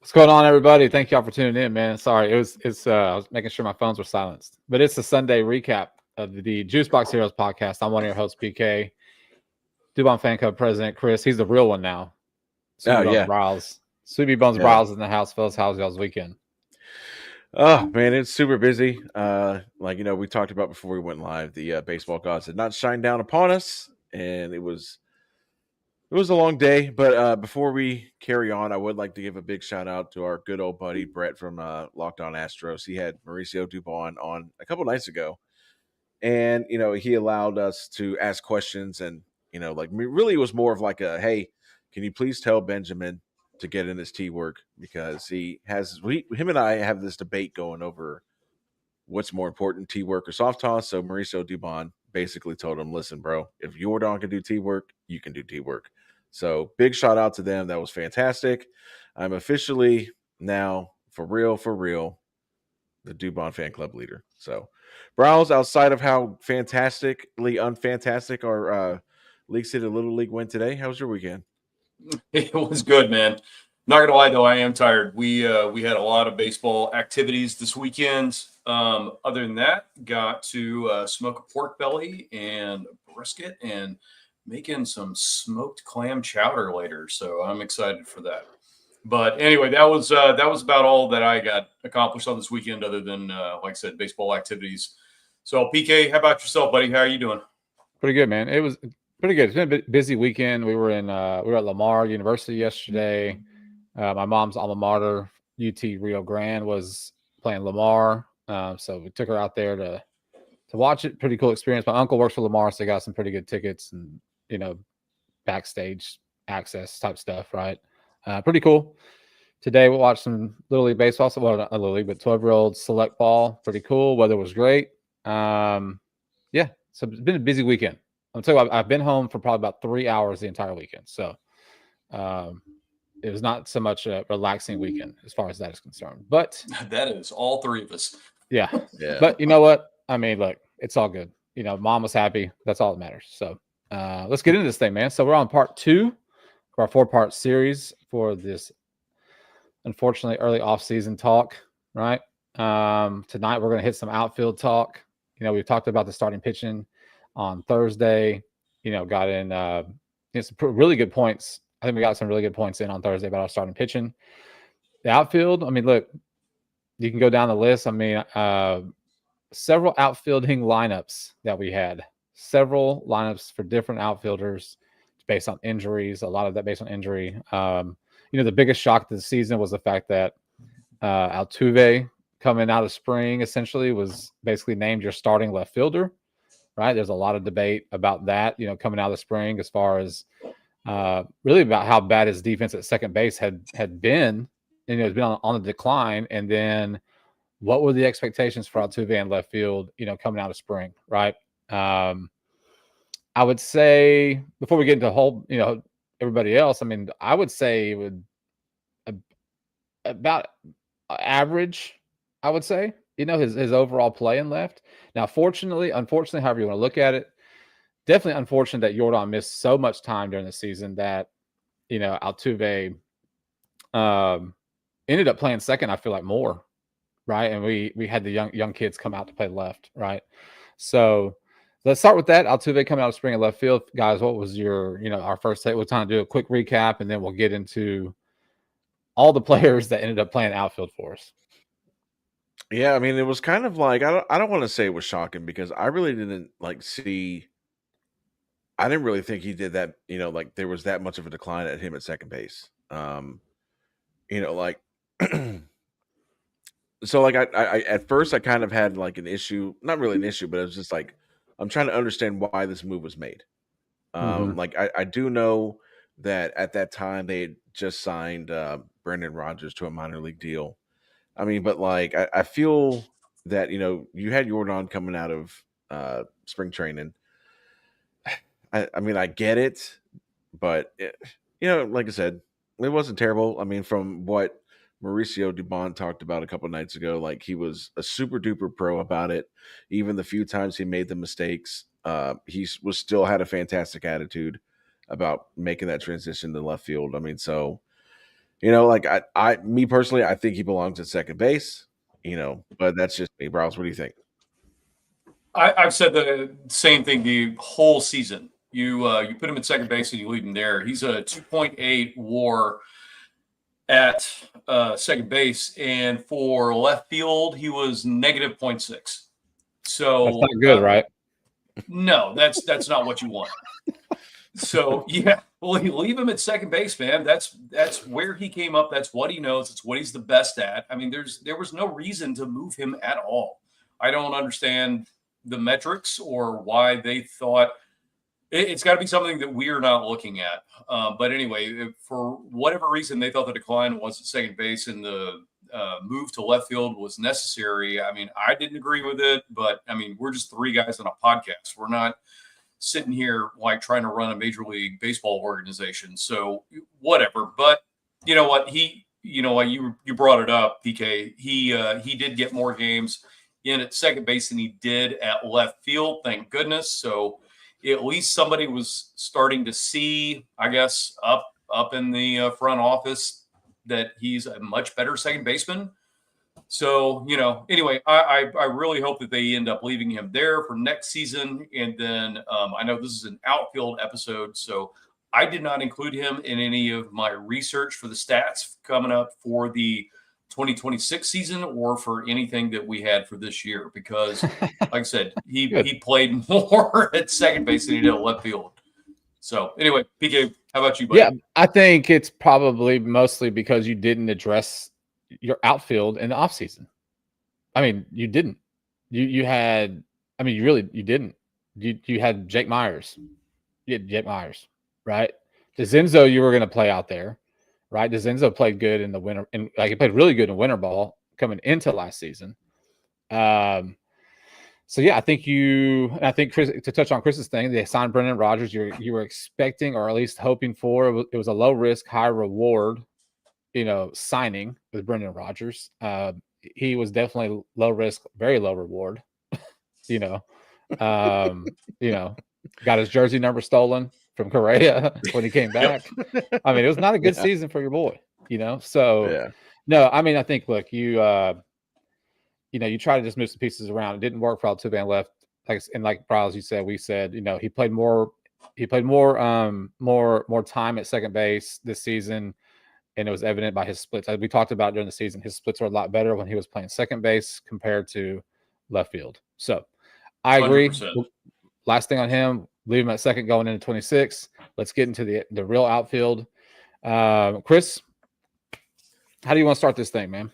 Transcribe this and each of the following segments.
What's going on, everybody? Thank y'all for tuning in, man. Sorry, it's I was making sure my phones were silenced. But it's a Sunday recap of the Juicebox Heroes podcast. I'm one of your hosts, PK. Dubon Fan Club President Chris. He's the real one now. Oh, Sweetie Bones yeah. Bryles. Sweetie Bones Yeah. Bryles in the house, fellas. How's y'all's weekend? Oh, man, it's super busy. We talked about before we went live, the baseball gods had not shined down upon us, and it was a long day. But before we carry on, I would like to give a big shout out to our good old buddy Brett from Locked On Astros. He had Mauricio Dubon on a couple nights ago, and he allowed us to ask questions, and really it was more of like a, hey, can you please tell Benjamin to get in his tee work, because him and I have this debate going over what's more important, tee work or soft toss. So Mauricio Dubon basically told him, listen, bro, if Jordan can do tee work, you can do tee work. So big shout out to them. That was fantastic. I'm officially now for real the Dubon fan club leader. So Browns, outside of how fantastically unfantastic our League City Little League went today, how was your weekend? It was good, man. Not gonna lie though, I am tired. We had a lot of baseball activities this weekend. Other than that, got to smoke a pork belly and a brisket and making some smoked clam chowder later. So I'm excited for that. But anyway, that was about all that I got accomplished on this weekend, other than like I said, baseball activities. So PK, how about yourself, buddy? How are you doing? Pretty good, man. It was pretty good. It's been a busy weekend. We were at Lamar University yesterday. My mom's alma mater, UT Rio Grande, was playing Lamar. So we took her out there to watch it. Pretty cool experience. My uncle works for Lamar, so they got some pretty good tickets and, backstage access type stuff, right? Pretty cool. Today we'll watch some Little League baseball. So, well, not Little League, but 12-year-old select ball. Pretty cool. Weather was great. Yeah. So it's been a busy weekend. I'll tell you, I've been home for probably about 3 hours the entire weekend. So it was not so much a relaxing weekend as far as that is concerned. But that is all three of us. Yeah. But you know what? I mean, look, it's all good. Mom was happy. That's all that matters. So let's get into this thing, man. So we're on part 2 of our 4-part series for this, unfortunately, early off-season talk, right? Tonight we're going to hit some outfield talk. We've talked about the starting pitching on Thursday. Got in some really good points. I think we got some really good points in on Thursday about our starting pitching. The outfield, I mean, look, you can go down the list. I mean, several outfielding lineups that we had. Several lineups for different outfielders based on injuries. A lot of that based on injury. The biggest shock of the season was the fact that Altuve, coming out of spring, essentially was basically named your starting left fielder, right? There's a lot of debate about that, coming out of the spring, as far as really about how bad his defense at second base had been. And it's been on the decline. And then what were the expectations for Altuve in left field, coming out of spring, right? I would say, before we get into whole, everybody else, I mean, I would say it would about average, I would say, his overall play in left. Now, unfortunately, however you want to look at it, definitely unfortunate that Jordan missed so much time during the season that, Altuve ended up playing second, I feel like, more, right? And we had the young kids come out to play left, right? So let's start with that. Altuve coming out of spring at left field. Guys, what was your, our first take? We'll kind of do a quick recap, and then we'll get into all the players that ended up playing outfield for us. Yeah, I mean, it was kind of like, I don't want to say it was shocking, because I really didn't I didn't really think he did that, there was that much of a decline at him at second base. So I at first I kind of had like an issue, not really an issue, but it was just like, I'm trying to understand why this move was made. I do know that at that time they had just signed Brendan Rodgers to a minor league deal. I mean, but I feel that, you had Jordan coming out of spring training. I mean, I get it, but like I said, it wasn't terrible. I mean, from what Mauricio Dubon talked about a couple of nights ago, like, he was a super duper pro about it. Even the few times he made the mistakes, he was still had a fantastic attitude about making that transition to left field. I mean, so like me personally, I think he belongs at second base. But that's just me. Browse, what do you think? I've said the same thing the whole season. You put him at second base and you leave him there. He's a 2.8 WAR at second base, and for left field, he was negative 0.6. So that's not good, right? No, that's not what you want. So yeah, well, you leave him at second base, man. That's where he came up. That's what he knows. It's what he's the best at. I mean, there was no reason to move him at all. I don't understand the metrics or why they thought it's got to be something that we are not looking at. But anyway, for whatever reason, they thought the decline was at second base and the move to left field was necessary. I mean, I didn't agree with it, but I mean, we're just three guys on a podcast. We're not sitting here like trying to run a Major League Baseball organization. So whatever. But you know what? You brought it up, PK. He did get more games in at second base than he did at left field. Thank goodness. So at least somebody was starting to see, I guess, up in the front office that he's a much better second baseman. So, anyway, I really hope that they end up leaving him there for next season. And then I know this is an outfield episode, so I did not include him in any of my research for the stats coming up for the 2026 season or for anything that we had for this year because, like I said, he played more at second base than he did at left field. So anyway, PK, how about you, buddy? Yeah, I think it's probably mostly because you didn't address your outfield in the offseason. I mean, you didn't. You had. I mean, you didn't. You had Jake Myers. You had Jake Myers, right? DeZenzo, you were going to play out there, right? DeZenzo played good in the winter, and he played really good in winter ball coming into last season. So yeah, I think Chris, to touch on Chris's thing, they signed Brendan Rodgers. You were expecting, or at least hoping for, it was a low risk, high reward, signing with Brendan Rodgers. He was definitely low risk, very low reward. Got his jersey number stolen from Correa when he came back. I mean, it was not a good season for your boy, So Yeah. No, I mean, I think look, you try to just move some pieces around. It didn't work for Altuve left. Like Prowls, you said, we said, he played more time at second base this season. And it was evident by his splits. As we talked about during the season, his splits were a lot better when he was playing second base compared to left field. So I agree. 100%. Last thing on him, leave him at second going into 26. Let's get into the real outfield. Chris, how do you want to start this thing, man?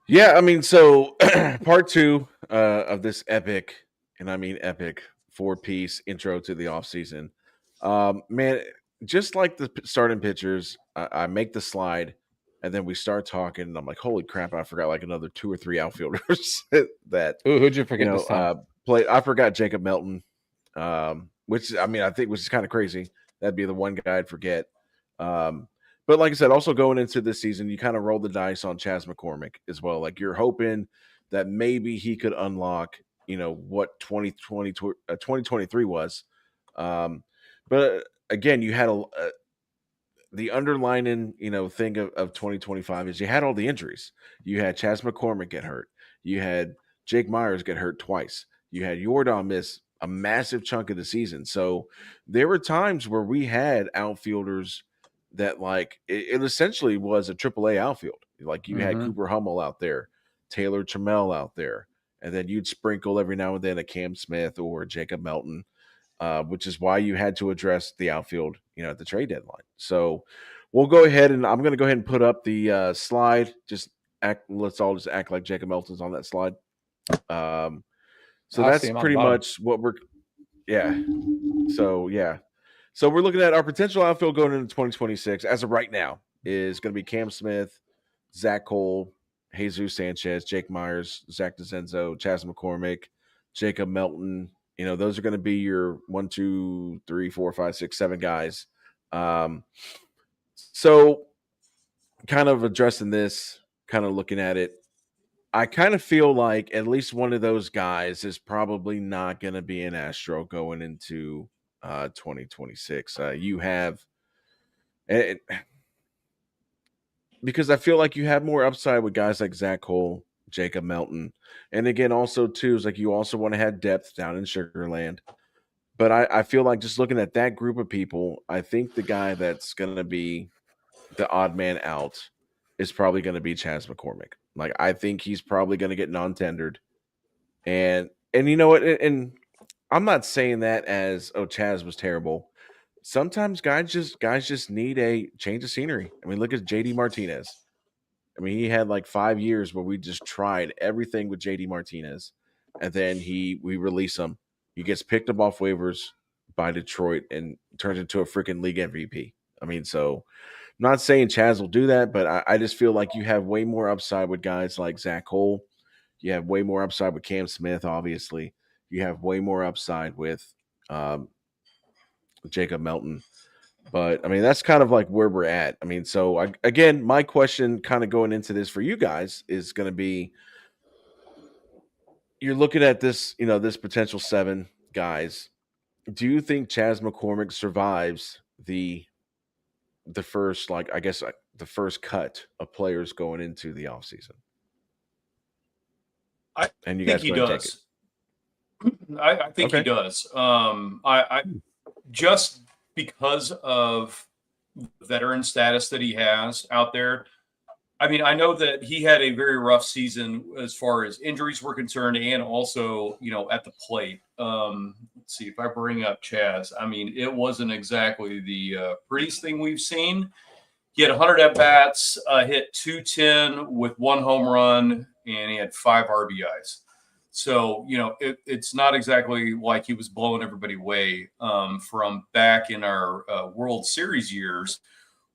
Yeah, I mean, so part two of this epic, and I mean epic, 4-piece intro to the offseason. Man, just like the starting pitchers, I make the slide, and then we start talking, and I'm like, holy crap, I forgot like another 2 or 3 outfielders that who'd you forget this time? Played. I forgot Jacob Melton, which I mean, I think was kind of crazy. That'd be the one guy I'd forget. But like I said, also going into this season, you kind of roll the dice on Chas McCormick as well. Like you're hoping that maybe he could unlock, what 2023 was. But again, you had the underlining, thing of 2025 is you had all the injuries. You had Chas McCormick get hurt. You had Jake Myers get hurt twice. You had Yordan miss a massive chunk of the season. So there were times where we had outfielders that like it essentially was a AAA outfield. Like you had Cooper Hummel out there, Taylor Trammell out there, and then you'd sprinkle every now and then a Cam Smith or Jacob Melton, which is why you had to address the outfield, at the trade deadline. So we'll go ahead and I'm going to go ahead and put up the slide. Let's all just act like Jacob Melton's on that slide. So that's pretty much what we're. Yeah. So yeah. So we're looking at our potential outfield going into 2026 as of right now is going to be Cam Smith, Zach Cole, Jesus Sanchez, Jake Myers, Zach DeZenzo, Chas McCormick, Jacob Melton. Those are going to be your 1, 2, 3, 4, 5, 6, 7 guys. So kind of addressing this, kind of looking at it, I kind of feel like at least one of those guys is probably not going to be an Astro going into 2026. You have because I feel like you have more upside with guys like Zach Cole, Jacob Melton, and again, also too is like you also want to have depth down in Sugarland. But I feel like just looking at that group of people, I think the guy that's going to be the odd man out is probably going to be Chaz McCormick. Like I think he's probably going to get non-tendered, and you know what? And I'm not saying that as Chaz was terrible. Sometimes guys just need a change of scenery. I mean, look at JD Martinez. I mean, he had like 5 years where we just tried everything with JD Martinez, and then we release him. He gets picked up off waivers by Detroit and turns into a freaking league MVP. I mean, so I'm not saying Chaz will do that, but I just feel like you have way more upside with guys like Zach Cole. You have way more upside with Cam Smith, obviously. You have way more upside with um, Jacob Melton. But I mean, that's kind of like where we're at. I mean, so again, my question kind of going into this for you guys is going to be you're looking at this, this potential 7 guys. Do you think Chaz McCormick survives the first, like, I guess, the first cut of players going into the offseason? I And you think guys he go ahead and take it. does. I think he Okay. does. I just because of veteran status that he has out there. I mean, I know that he had a very rough season as far as injuries were concerned, and also, at the plate. Let's see if I bring up Chaz. I mean, it wasn't exactly the prettiest thing we've seen. He had 100 at bats, hit 210 with 1 home run, and he had 5 RBIs. So, it's not exactly like he was blowing everybody away from back in our World Series years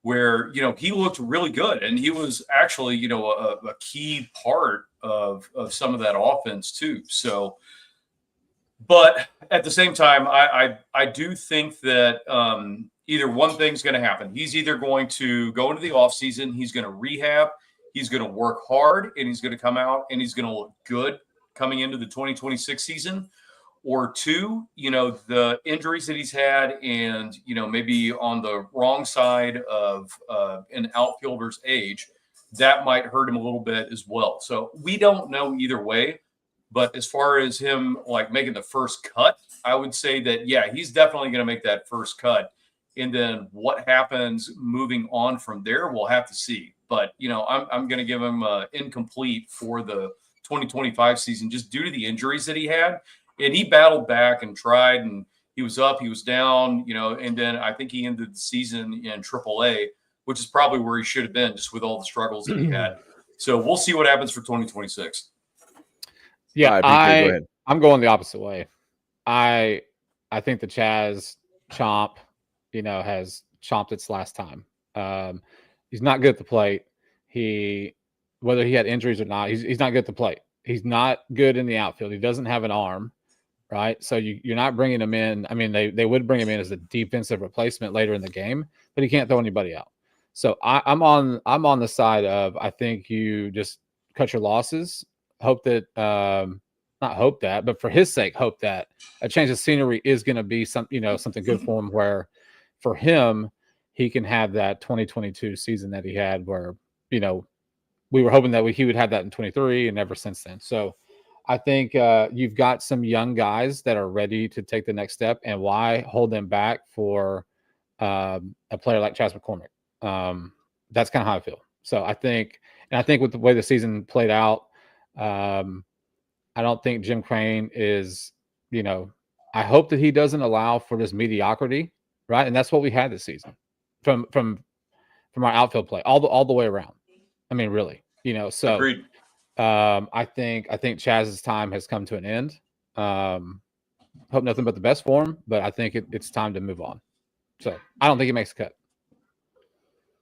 where, he looked really good. And he was actually, a key part of some of that offense too. So, but at the same time, I do think that either one thing's going to happen. He's either going to go into the offseason, he's going to rehab, he's going to work hard, and he's going to come out and he's going to look good coming into the 2026 season. Or two, the injuries that he's had and, maybe on the wrong side of an outfielder's age, that might hurt him a little bit as well. So we don't know either way. But as far as him like making the first cut, I would say that, yeah, he's definitely going to make that first cut. And then what happens moving on from there, we'll have to see. But, I'm going to give him incomplete for the 2025 season just due to the injuries that he had. And he battled back and tried, and he was up, he was down, and then I think he ended the season in AAA, which is probably where he should have been just with all the struggles that he had. So we'll see what happens for 2026. Go Yeah, ahead. I'm going the opposite way. I think the Chaz chomp, has chomped its last time. He's not good at the plate. Whether he had injuries or not, he's not good at the plate. He's not good in the outfield. He doesn't have an arm, right? So you're not bringing him in. I mean, they would bring him in as a defensive replacement later in the game, but he can't throw anybody out. So I'm on the side of I think you just cut your losses. Hope that not hope that, but for his sake, hope that a change of scenery is going to be something good for him. Where for him, he can have that 2022 season that he had, where we were hoping that he would have that in 23 and ever since then. So I think you've got some young guys that are ready to take the next step, and why hold them back for a player like Chaz McCormick? That's kind of how I feel. So I think with the way the season played out, I don't think Jim Crane is, I hope that he doesn't allow for this mediocrity, right? And that's what we had this season from our outfield play all the way around. I mean, really, so Agreed. I think Chaz's time has come to an end. Hope nothing but the best for him, but I think it's time to move on. So I don't think he makes a cut.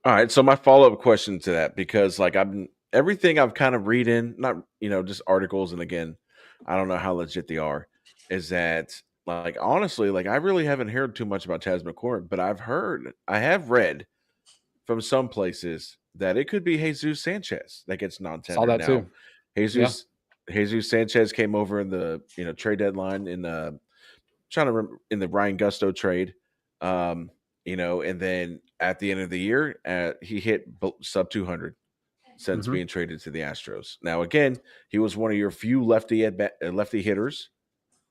All right. So my follow-up question to that, because like everything I've kind of read in, not, just articles. And again, I don't know how legit they are, is that like, honestly, like I really haven't heard too much about Chaz McCormick, but I have read from some places that it could be Jesus Sanchez that gets non-tendered. Saw that now. too. Jesus Sanchez came over in the trade deadline in trying to remember in the Ryan Gusto trade, and then at the end of the year, he hit sub 200 since being traded to the Astros. Now, again, he was one of your few lefty hitters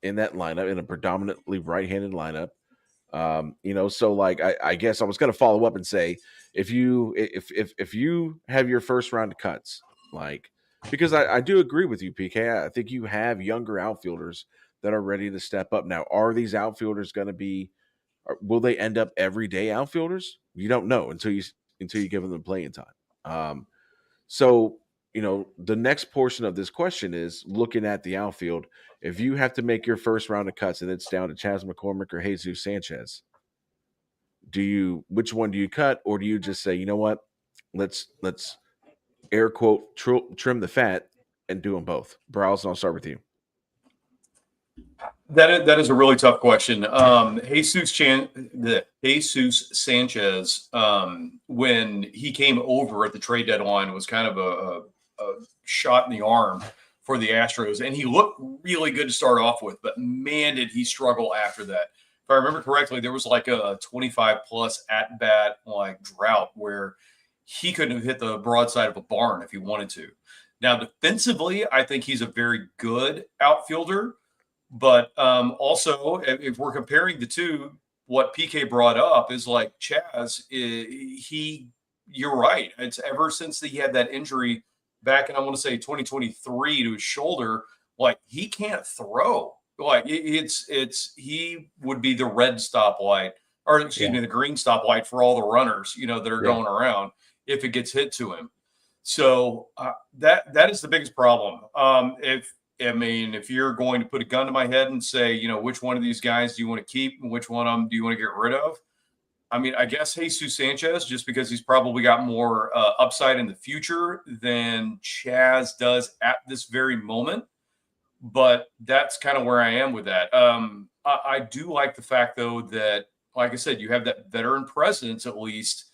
in that lineup, in a predominantly right-handed lineup. So like I guess I was going to follow up and say, if you have your first round of cuts, like, because I do agree with you, PK. I think you have younger outfielders that are ready to step up. Now, are these outfielders going to be? Will they end up everyday outfielders? You don't know until you give them the playing time. So the next portion of this question is looking at the outfield. If you have to make your first round of cuts and it's down to Chas McCormick or Jesus Sanchez, which one do you cut, or do you just say, you know what, let's air quote trim the fat and do them both? Browse, I'll start with you. That is a really tough question. Jesus Sanchez, when he came over at the trade deadline, was kind of a shot in the arm for the Astros, and he looked really good to start off with. But man, did he struggle after that. If I remember correctly, there was like a 25-plus at-bat like drought where he couldn't have hit the broadside of a barn if he wanted to. Now, defensively, I think he's a very good outfielder. But also, if we're comparing the two, what PK brought up is like Chas, you're right. It's ever since he had that injury back in, I want to say 2023 to his shoulder, like he can't throw. Like he would be the red stoplight, or excuse me, the green stoplight for all the runners, that are going around if it gets hit to him. So that is the biggest problem. If you're going to put a gun to my head and say, which one of these guys do you want to keep and which one of them do you want to get rid of? I mean, I guess Jesus Sanchez, just because he's probably got more upside in the future than Chas does at this very moment. But that's kind of where I am with that. I do like the fact, though, that, like I said, you have that veteran presence, at least,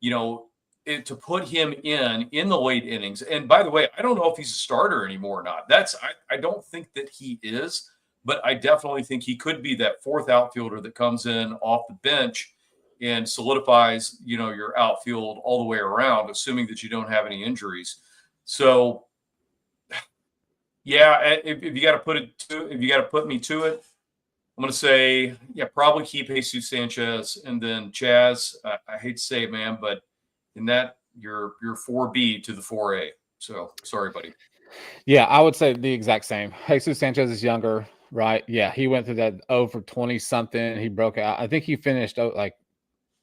to put him in the late innings. And by the way, I don't know if he's a starter anymore or not. I don't think that he is, but I definitely think he could be that fourth outfielder that comes in off the bench and solidifies, your outfield all the way around, assuming that you don't have any injuries. So, yeah, if you got to put me to it, I'm going to say, probably keep Jesus Sanchez, and then Chas. I hate to say it, man, but in that you're 4B to the 4A. So sorry, buddy. Yeah, I would say the exact same. Jesus Sanchez is younger, right? Yeah, he went through that 0 for 20 something. He broke out. I think he finished like,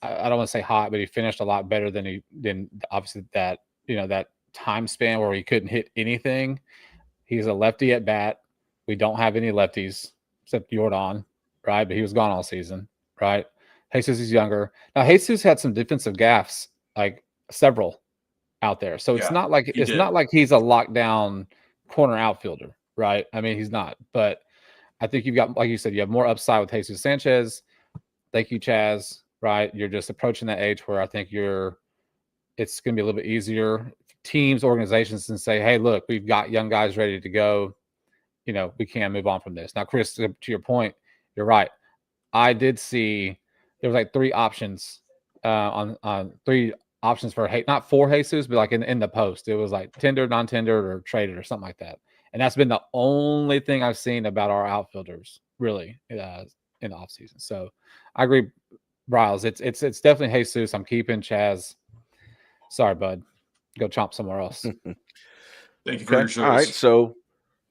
I don't want to say hot, but he finished a lot better than obviously that that time span where he couldn't hit anything. He's a lefty at bat. We don't have any lefties except Jordan, right? But he was gone all season, right? Jesus is younger. Now Jesus had some defensive gaffes, like several out there. So it's not like he's a lockdown corner outfielder, right? I mean, he's not. But I think you've got, like you said, you have more upside with Jesus Sanchez. Thank you, Chas, right? You're just approaching that age where I think it's going to be a little bit easier. Teams, organizations can say, hey, look, we've got young guys ready to go. We can move on from this. Now, Chris, to your point, you're right. I did see there was like three options on three options for not for Jesus, but like in the post, it was like tendered, non-tendered, or traded, or something like that. And that's been the only thing I've seen about our outfielders really in the offseason. So I agree, Bryles. It's definitely Jesus. I'm keeping Chas. Sorry, bud. Go chomp somewhere else. Thank you for your service. All right, so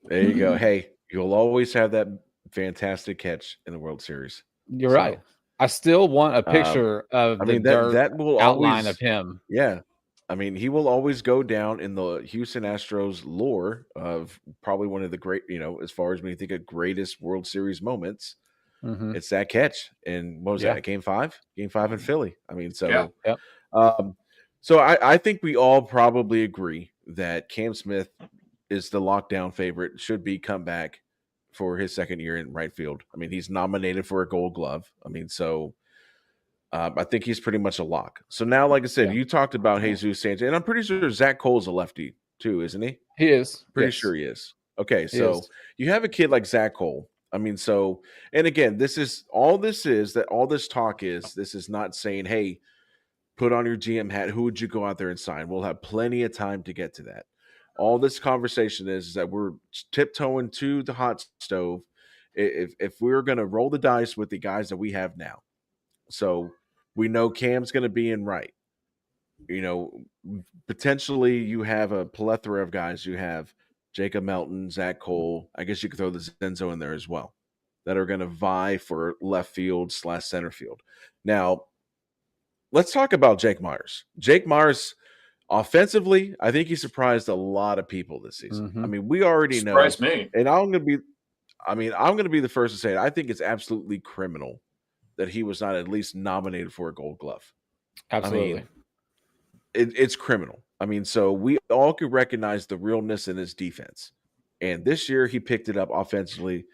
there you go. Hey, you'll always have that fantastic catch in the World Series. You're right. I still want a picture of that will outline of him. Yeah. I mean, he will always go down in the Houston Astros lore of probably one of the great, as far as when you think of greatest World Series moments, it's that catch. And what was that? Game 5 in Philly. I mean, so, so I think we all probably agree that Cam Smith is the lockdown favorite, should be come back for his second year in right field. I mean, he's nominated for a Gold Glove. I mean, so I think he's pretty much a lock. So now, like I said, you talked about Jesus Sanchez, and I'm pretty sure Zach Cole's a lefty too, isn't he? He is. Pretty sure he is. Okay, so you have a kid like Zach Cole. I mean, so, and again, this talk is, this is not saying, hey, put on your GM hat, who would you go out there and sign? We'll have plenty of time to get to that. All this conversation is that we're tiptoeing to the hot stove. If we're going to roll the dice with the guys that we have now, so we know Cam's going to be in right. Potentially you have a plethora of guys. You have Jacob Melton, Zach Cole. I guess you could throw the Zenzo in there as well, that are going to vie for left field / center field. Now, let's talk about Jake Myers. Jake Myers, offensively, I think he surprised a lot of people this season. Mm-hmm. I mean, we already know, Surprised me. and I'm going to be the first to say it. I think it's absolutely criminal that he was not at least nominated for a Gold Glove. Absolutely. I mean, it's criminal. I mean, so we all could recognize the realness in his defense. And this year he picked it up offensively.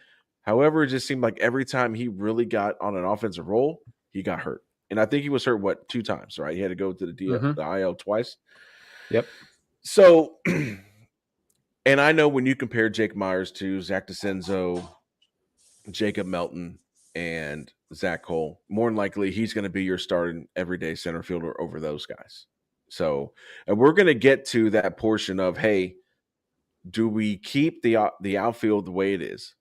However, it just seemed like every time he really got on an offensive role, he got hurt. And I think he was hurt, 2 times, right? He had to go to the IL twice. Yep. So, and I know when you compare Jake Myers to Zach DeCenzo, Jacob Melton, and Zach Cole, more than likely he's going to be your starting everyday center fielder over those guys. So, and we're going to get to that portion of, hey, do we keep the outfield the way it is,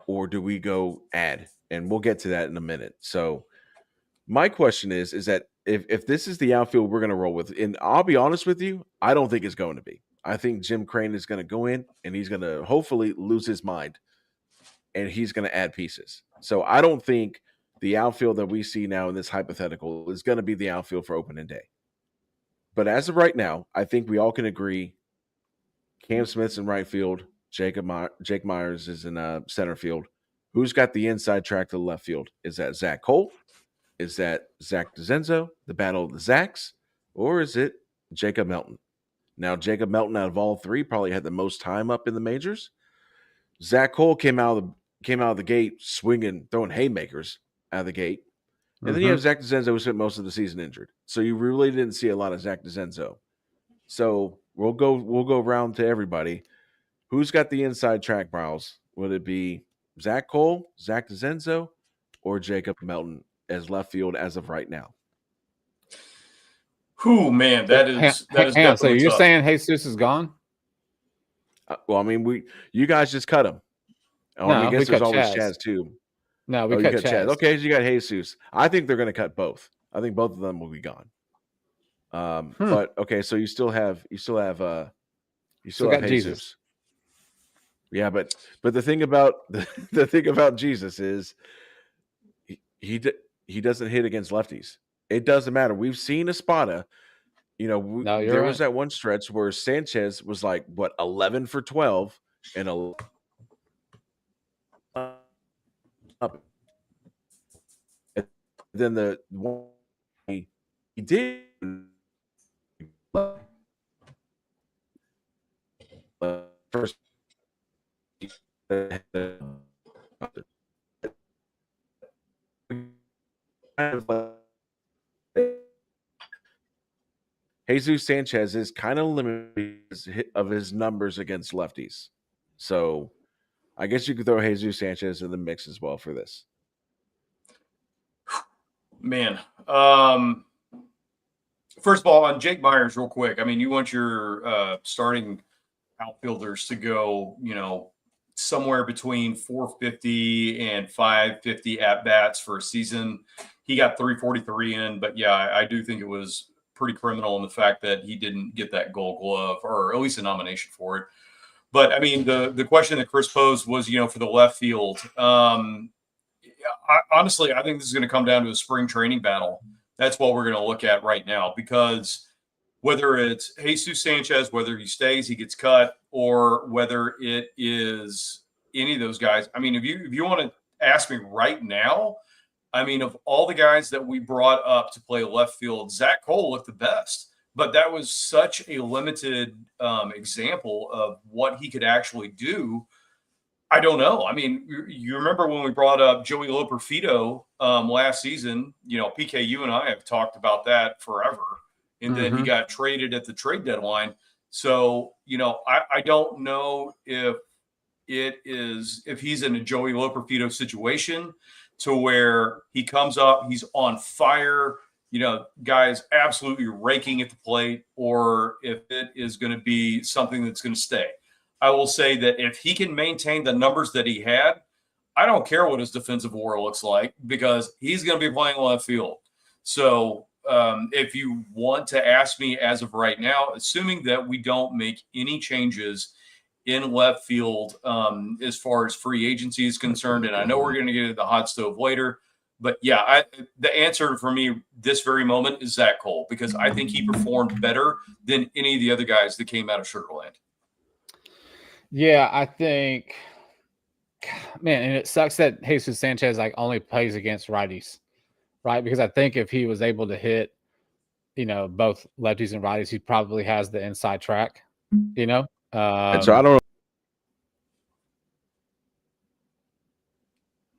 or do we go add? And we'll get to that in a minute. So, my question is that if this is the outfield we're going to roll with, and I'll be honest with you, I don't think it's going to be. I think Jim Crane is going to go in and he's going to hopefully lose his mind, and he's going to add pieces. So I don't think the outfield that we see now in this hypothetical is going to be the outfield for opening day. But as of right now, I think we all can agree Cam Smith's in right field, Jake Myers is in center field. Who's got the inside track to the left field? Is that Zach Cole? Is that Zach DeCenzo, the battle of the Zacks? Or is it Jacob Melton? Now, Jacob Melton out of all 3 probably had the most time up in the majors. Zach Cole came out of the gate swinging, throwing haymakers out of the gate. And then you have Zach DeCenzo, who spent most of the season injured. So you really didn't see a lot of Zach DeCenzo. So we'll go around to everybody. Who's got the inside track, Browse? Would it be Zach Cole, Zach DeCenzo, or Jacob Melton as left field as of right now? Whew, man, that is definitely So you're tough. saying Jesus is gone? Well, I mean, you guys just cut him. Oh, I guess there's always Chaz too. No, we cut Chaz. Okay, so you got Jesus. I think they're going to cut both. I think both of them will be gone. But okay, so you still have got Jesus. Jesus. Yeah, but the thing about the thing about Jesus is he doesn't hit against lefties. It doesn't matter. We've seen Espada. There was that one stretch where Sanchez was like 11 for 12 and then the one he did first Jesus Sanchez is kind of limited of his numbers against lefties. So I guess you could throw Jesus Sanchez in the mix as well for this. Man. First of all, on Jake Myers, real quick. I mean, you want your starting outfielders to go, somewhere between 450 and 550 at-bats for a season. He got 343 in, but yeah, I do think it was pretty criminal in the fact that he didn't get that Gold Glove, or at least a nomination for it. But I mean, the question that Chris posed was, for the left field. Honestly, I think this is going to come down to a spring training battle. That's what we're going to look at right now, because whether it's Jesus Sanchez, whether he stays, he gets cut, or whether it is any of those guys. I mean, if you want to ask me right now, I mean, of all the guys that we brought up to play left field, Zach Cole looked the best, but that was such a limited example of what he could actually do. I don't know. I mean, you remember when we brought up Joey Loperfido last season, PK, you and I have talked about that forever. And then he got traded at the trade deadline. So, I don't know if he's in a Joey Loperfido situation to where he comes up, he's on fire, guys absolutely raking at the plate, or if it is going to be something that's going to stay. I will say that if he can maintain the numbers that he had, I don't care what his defensive WAR looks like, because he's going to be playing left field. So if you want to ask me as of right now, assuming that we don't make any changes in left field as far as free agency is concerned, and I know we're going to get to the hot stove later, but yeah, the answer for me this very moment is Zach Cole, because I think he performed better than any of the other guys that came out of Sugarland. Yeah, I think, man, and it sucks that Jesus Sanchez only plays against righties, right? Because I think if he was able to hit, both lefties and righties, he probably has the inside track, and so I don't.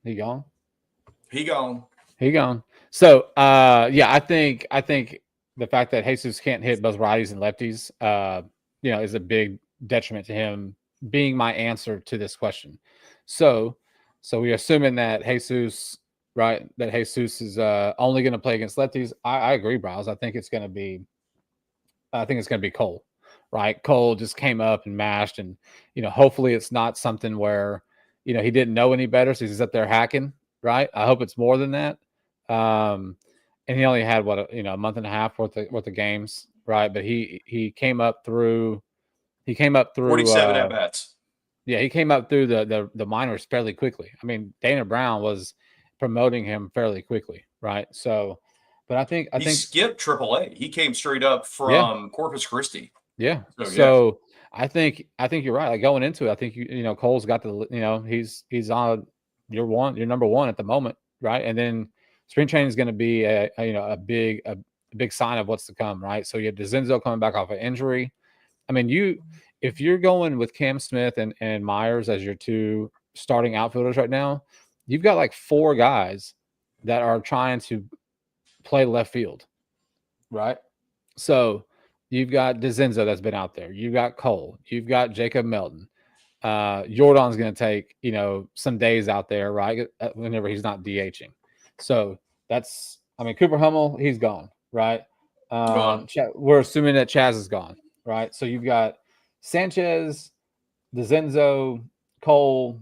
He gone. He gone. So, yeah, I think the fact that Jesus can't hit both righties and lefties, is a big detriment to him being my answer to this question. So we're assuming that Jesus, right? That Jesus is only going to play against lefties. I agree, Browse. I think it's going to be Cole, right? Cole just came up and mashed, and hopefully it's not something where he didn't know any better, so he's up there hacking, right? I hope it's more than that. And he only had a month and a half worth of games, right? But he came up through 47 at bats. Yeah, he came up through the minors fairly quickly. I mean, Dana Brown was promoting him fairly quickly, right? So, but I think he skipped AAA. He came straight up from Corpus Christi. Yeah. So I think you're right. Like, going into it, I think Cole's got he's on your number one at the moment, right? And then spring training is going to be a big sign of what's to come, right? So you have DeZenzo coming back off an injury. I mean, if you're going with Cam Smith and Myers as your two starting outfielders right now, you've got like four guys that are trying to play left field, right? So you've got DeZenzo that's been out there. You've got Cole. You've got Jacob Melton. Jordan's going to take, some days out there, right? Whenever he's not DHing. So Cooper Hummel, he's gone, right? Gone. We're assuming that Chaz is gone, right? So you've got Sanchez, DeZenzo, Cole,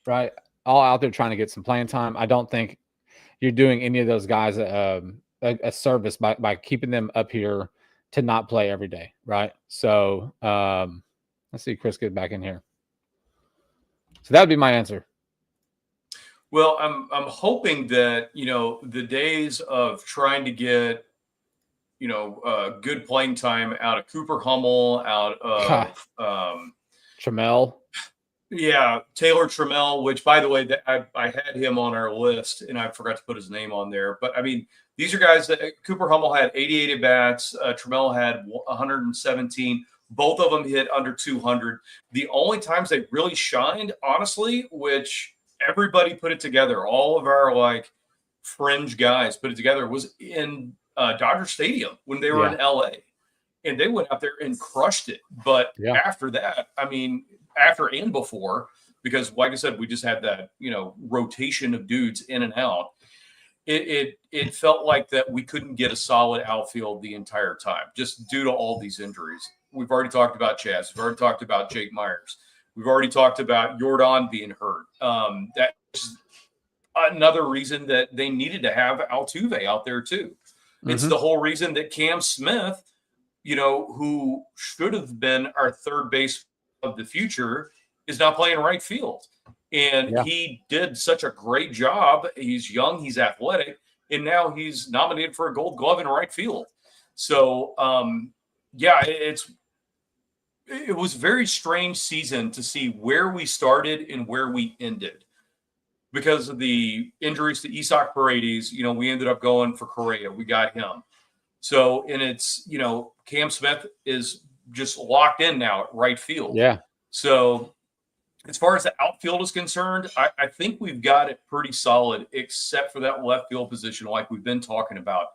right? All out there trying to get some playing time. I don't think you're doing any of those guys a service by keeping them up here to not play every day, right? So let's see Chris get back in here. So that would be my answer. Well, I'm hoping that the days of trying to get good playing time out of Cooper Hummel, out of Trammell. Yeah, Taylor Trammell, which, by the way, I had him on our list and I forgot to put his name on there. But I mean, these are guys that Cooper Hummel had 88 at bats. Trammell had 117. Both of them hit under 200. The only times they really shined, honestly, which everybody put it together, all of our fringe guys put it together, was in Dodger Stadium when they were in LA, and they went out there and crushed it. But after that, I mean, after and before, because like I said, we just had that, rotation of dudes in and out. It felt like that we couldn't get a solid outfield the entire time, just due to all these injuries. We've already talked about Chaz. We've already talked about Jake Myers. We've already talked about Jordan being hurt. That's another reason that they needed to have Altuve out there too. It's the whole reason that Cam Smith, who should have been our third base of the future, is not playing right field. And he did such a great job. He's young, he's athletic, and now he's nominated for a Gold Glove in right field. So, it was a very strange season to see where we started and where we ended. Because of the injuries to Isaac Paredes, we ended up going for Correa. We got him. So, and it's, Cam Smith is just locked in now at right field. Yeah. So, as far as the outfield is concerned, I think we've got it pretty solid, except for that left field position, like we've been talking about.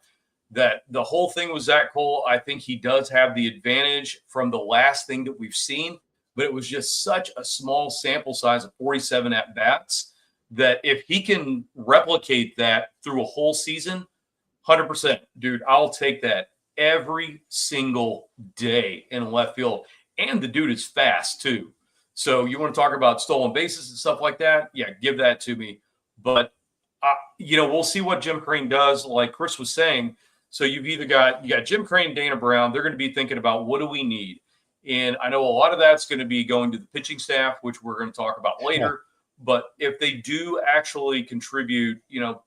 That the whole thing with Zach Cole, I think he does have the advantage from the last thing that we've seen, but it was just such a small sample size of 47 at-bats that if he can replicate that through a whole season, 100%, dude. I'll take that every single day in left field. And the dude is fast too. So you want to talk about stolen bases and stuff like that? Yeah, give that to me. But we'll see what Jim Crane does. Like Chris was saying, so you got Jim Crane, Dana Brown. They're going to be thinking about what do we need, and I know a lot of that's going to be going to the pitching staff, which we're going to talk about later. Yeah. But if they do actually contribute,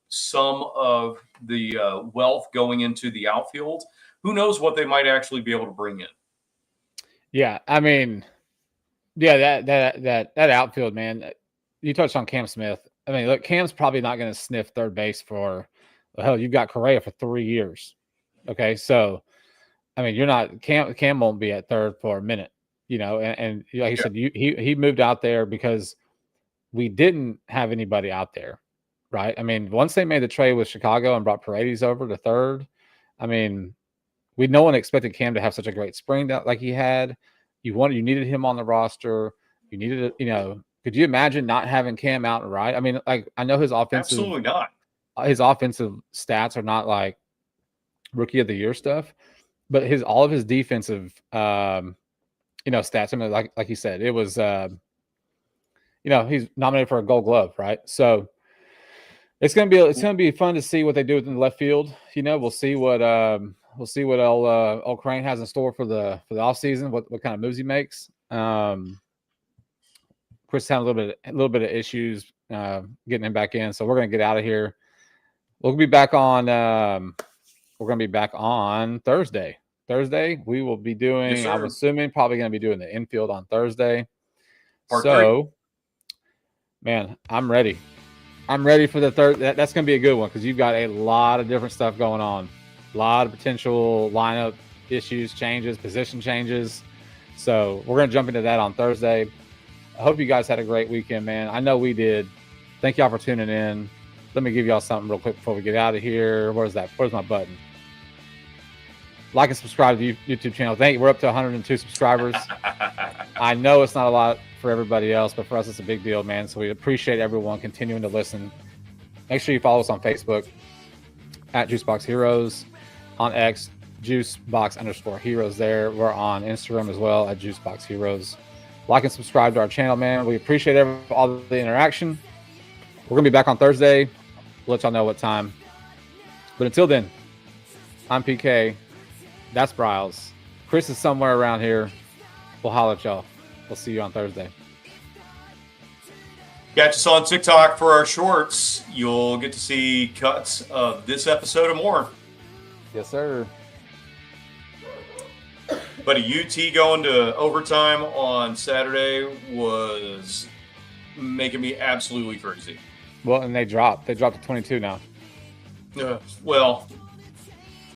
some of the wealth going into the outfield, who knows what they might actually be able to bring in. Yeah, I mean, yeah, that outfield, man. You touched on Cam Smith. I mean, look, Cam's probably not going to sniff third base for, hell, you've got Correa for 3 years. Okay, so I mean, you're not Cam won't be at third for a minute, and like you said, he moved out there because we didn't have anybody out there, right? I mean, once they made the trade with Chicago and brought Paredes over to third, I mean, no one expected Cam to have such a great spring like he had. You needed him on the roster. You needed, could you imagine not having Cam out and right? I mean, like, I know his offensive, absolutely not. His offensive stats are not like rookie of the year stuff, but all of his defensive, stats. I mean, like you said, it was, he's nominated for a Gold Glove, right? So it's gonna be fun to see what they do in the left field. We'll see what old Crane has in store for the offseason, what kind of moves he makes. Chris had a little bit of issues getting him back in, so we're gonna get out of here. We'll be back on. We're gonna be back on Thursday. Thursday we will be doing. Yes, I'm assuming probably gonna be doing the infield on Thursday. Part 3. Man, I'm ready. I'm ready for the third. That's gonna be a good one because you've got a lot of different stuff going on. A lot of potential lineup issues, changes, position changes. So we're going to jump into that on Thursday. I hope you guys had a great weekend, man. I know we did. Thank y'all for tuning in. Let me give y'all something real quick before we get out of here. Where's my button? Like and subscribe to the YouTube channel. Thank you. We're up to 102 subscribers. I know it's not a lot for everybody else, but for us, it's a big deal, man. So we appreciate everyone continuing to listen. Make sure you follow us on Facebook at Juicebox Heroes. On X, Juicebox_Heroes there. We're on Instagram as well at Juicebox Heroes. Like and subscribe to our channel, man. We appreciate all the interaction. We're going to be back on Thursday. We'll let y'all know what time. But until then, I'm PK. That's Bryles. Chris is somewhere around here. We'll holler at y'all. We'll see you on Thursday. Catch us on TikTok for our shorts. You'll get to see cuts of this episode and more. Yes, sir. But a UT going to overtime on Saturday was making me absolutely crazy. Well, and they dropped. They dropped to 22 now. Well,